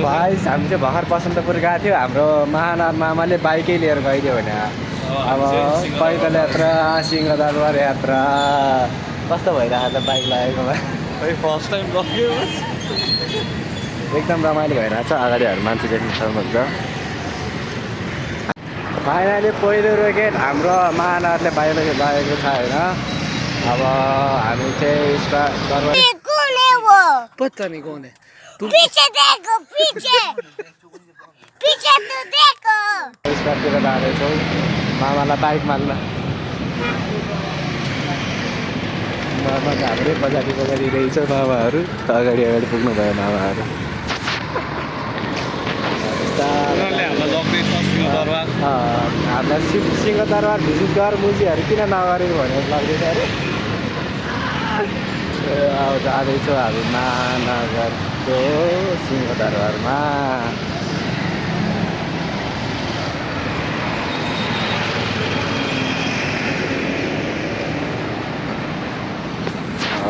भाइ हामी चाहिँ भर्खर बसन्तपुर गएको थियो हाम्रो महानार मामाले बाइकै लिएर गइदियो भने अब पैदल यात्रा सिंहदरबार यात्रा कस्तो भइरहेको छ बाइक लागेकोमा फर्स्ट टाइम लग्यो एकदम रमाइलो भइरहेको छ अगाडिहरू मान्छे देख्न सक्नुहुन्छ फाइनली पहिलो रोकेट हाम्रो महानारले बाहिर लागेको छ होइन अब हामी चाहिँ दरबार पता नहीं कौन है पीछे देखो पीछे पीछे तो देखो स्टार्टतिर जाँदैछौँ मामालाई बाइक माग्न मामा हाम्रै बजारी रहेछ मामाहरू अगाडि पुग्नु भयो मामाहरू हामीलाई सिंहदरबार भिजिट गर मुजीहरू किन नगरेको भनेर लाग्दैछ अरे अब जाँदैछौँ हामी महानगरको सिंहदरबारमा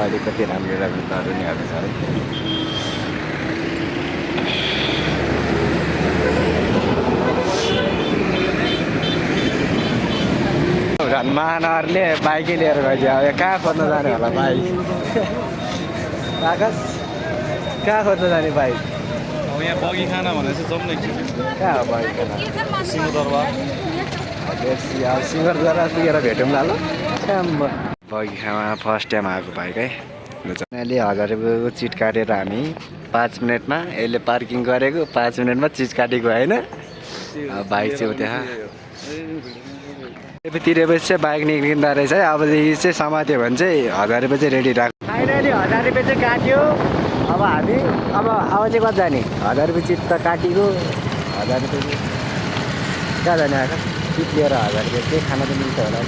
अलिकति राम्रो राम्रो तरुनीहरू छ है महानगरले बाइकै लिएर गइदियो अब कहाँ खोज्न जाने होला बाइक आकाश कहाँ खोज्न जाने बाइक यहाँ बगी खाना भने चाहिँ जाउँ न एकचोटि कहाँ हो बाइक खाना सिंहदरबार अब सिंहदरबार पुगेर भेटौँ न ल बगीखामा फर्स्ट टाइम आएको बाइक है अहिले 1000 रुपियाँको चिट काटेर हामी 5 मिनटमा यसले पार्किङ गरेको 5 मिनटमा चिट काटेको होइन बाइक चाहिँ त्यहाँ तिरेपछि चाहिँ बाइक निक्लिँदो रहेछ है अबदेखि चाहिँ समात्यो भने चाहिँ 1000 रुपियाँ चाहिँ रेडी राख्छ फाइनली 1000 रुपियाँ चाहिँ काट्यो अब हामी अब चाहिँ कता जाने 1000 रुपियाँ चिट त काटेको 1000 रुपियाँ कहाँ जाने आएको चिट लिएर 1000 रुपियाँ केही खाना त मिल्छ होला